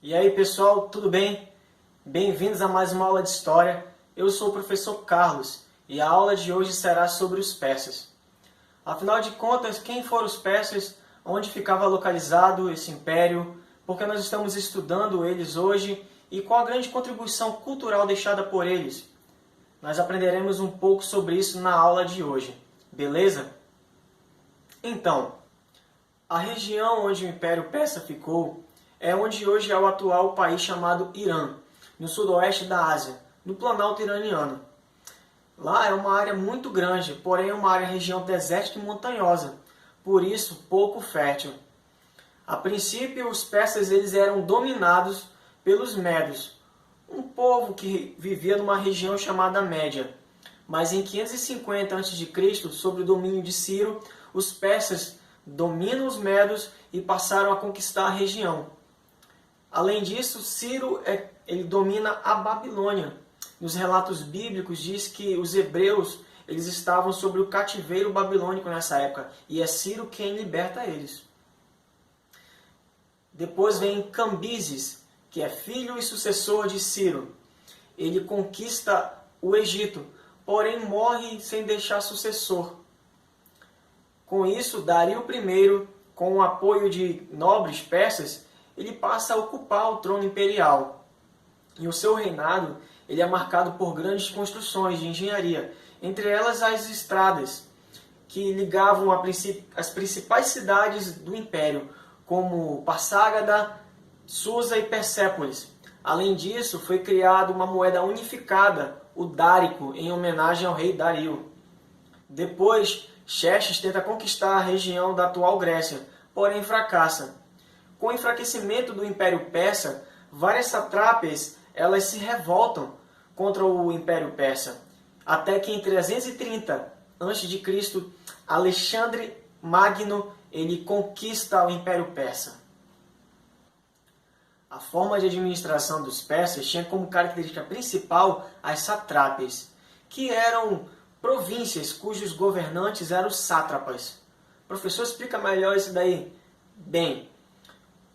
E aí pessoal, tudo bem? Bem-vindos a mais uma aula de História. Eu sou o professor Carlos e a aula de hoje será sobre os persas. Afinal de contas, quem foram os persas? Onde ficava localizado esse império? Porque nós estamos estudando eles hoje e qual a grande contribuição cultural deixada por eles? Nós aprenderemos um pouco sobre isso na aula de hoje, beleza? Então, a região onde o Império Persa ficou é onde hoje é o atual país chamado Irã, no sudoeste da Ásia, no Planalto iraniano. Lá é uma área muito grande, porém é uma região desértica e montanhosa, por isso pouco fértil. A princípio, os persas eles eram dominados pelos medos, um povo que vivia numa região chamada Média. Mas em 550 a.C., sob o domínio de Ciro, os persas dominam os medos e passaram a conquistar a região. Além disso, Ciro ele domina a Babilônia. Nos relatos bíblicos diz que os hebreus eles estavam sob o cativeiro babilônico nessa época, e é Ciro quem liberta eles. Depois vem Cambises, que é filho e sucessor de Ciro. Ele conquista o Egito, porém morre sem deixar sucessor. Com isso, Dario I, com o apoio de nobres persas, ele passa a ocupar o trono imperial. E o seu reinado ele é marcado por grandes construções de engenharia, entre elas as estradas, que ligavam as principais cidades do império, como Passárgada, Susa e Persépolis. Além disso, foi criada uma moeda unificada, o dárico, em homenagem ao rei Dario. Depois, Xerxes tenta conquistar a região da atual Grécia, porém fracassa. Com o enfraquecimento do Império Persa, várias satrápias elas se revoltam contra o Império Persa, até que em 330 a.C., Alexandre Magno ele conquista o Império Persa. A forma de administração dos persas tinha como característica principal as satrápias, que eram províncias cujos governantes eram os sátrapas. Professor, explica melhor isso daí. Bem,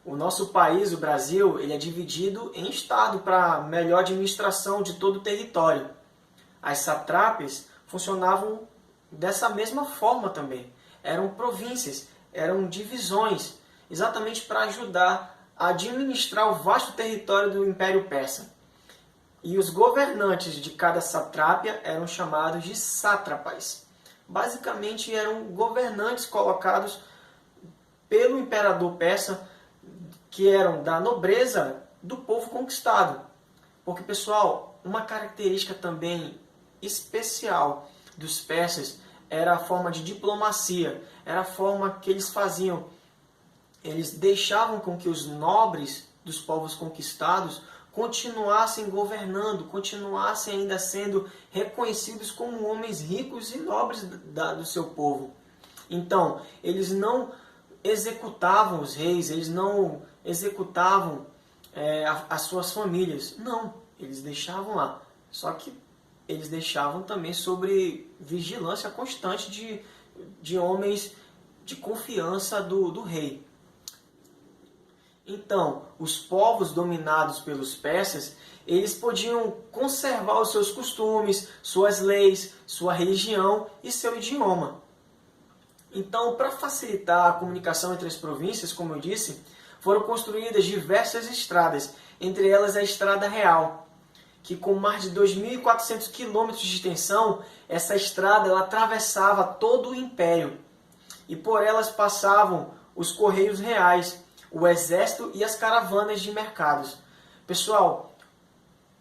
o nosso país, o Brasil, ele é dividido em estado para melhor administração de todo o território. As satrápias funcionavam dessa mesma forma também. Eram províncias, eram divisões, exatamente para ajudar a administrar o vasto território do Império Persa. E os governantes de cada satrápia eram chamados de sátrapas. Basicamente eram governantes colocados pelo imperador persa, que eram da nobreza do povo conquistado. Porque, pessoal, uma característica também especial dos persas era a forma de diplomacia, era a forma que eles faziam. Eles deixavam com que os nobres dos povos conquistados continuassem governando, continuassem ainda sendo reconhecidos como homens ricos e nobres do seu povo. Então, eles não executavam os reis, eles não executavam as suas famílias. Não, eles deixavam lá. Só que eles deixavam também sobre vigilância constante de homens de confiança do rei. Então, os povos dominados pelos persas, eles podiam conservar os seus costumes, suas leis, sua religião e seu idioma. Então, para facilitar a comunicação entre as províncias, como eu disse, foram construídas diversas estradas, entre elas a Estrada Real, que com mais de 2.400 quilômetros de extensão, essa estrada ela atravessava todo o império. E por elas passavam os correios reais, o exército e as caravanas de mercados. Pessoal,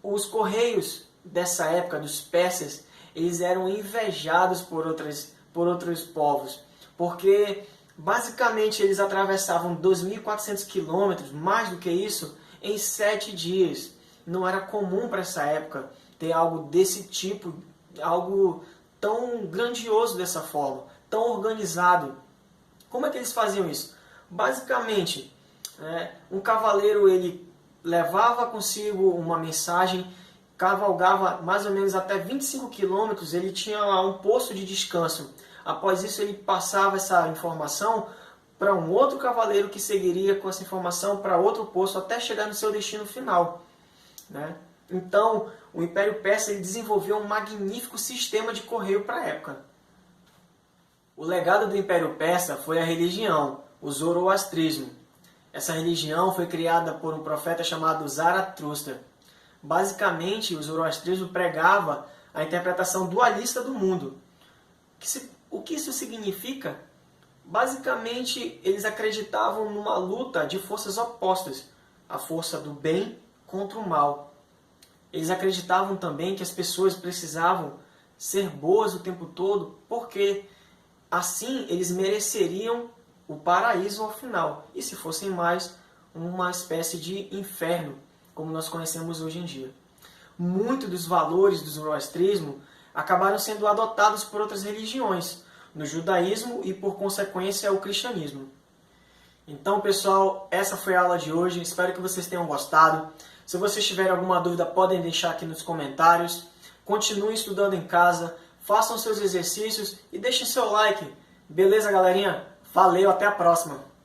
os correios dessa época dos persas, eles eram invejados por outros povos, porque basicamente eles atravessavam 2.400 quilômetros, mais do que isso, em 7 dias. Não era comum para essa época ter algo desse tipo, algo tão grandioso dessa forma, tão organizado. Como é que eles faziam isso? Basicamente, um cavaleiro ele levava consigo uma mensagem, cavalgava mais ou menos até 25 quilômetros, ele tinha lá um posto de descanso. Após isso, ele passava essa informação para um outro cavaleiro que seguiria com essa informação para outro posto até chegar no seu destino final, né? Então, o Império Persa ele desenvolveu um magnífico sistema de correio para a época. O legado do Império Persa foi a religião, o zoroastrismo. Essa religião foi criada por um profeta chamado Zaratustra. Basicamente, o zoroastrismo pregava a interpretação dualista do mundo. O que isso significa? Basicamente, eles acreditavam numa luta de forças opostas, a força do bem contra o mal. Eles acreditavam também que as pessoas precisavam ser boas o tempo todo, porque assim eles mereceriam o paraíso ao final. E se fossem mais, uma espécie de inferno, como nós conhecemos hoje em dia. Muitos dos valores do zoroastrismo acabaram sendo adotados por outras religiões, no judaísmo e, por consequência, o cristianismo. Então, pessoal, essa foi a aula de hoje. Espero que vocês tenham gostado. Se vocês tiverem alguma dúvida, podem deixar aqui nos comentários. Continuem estudando em casa, façam seus exercícios e deixem seu like. Beleza, galerinha? Valeu, até a próxima!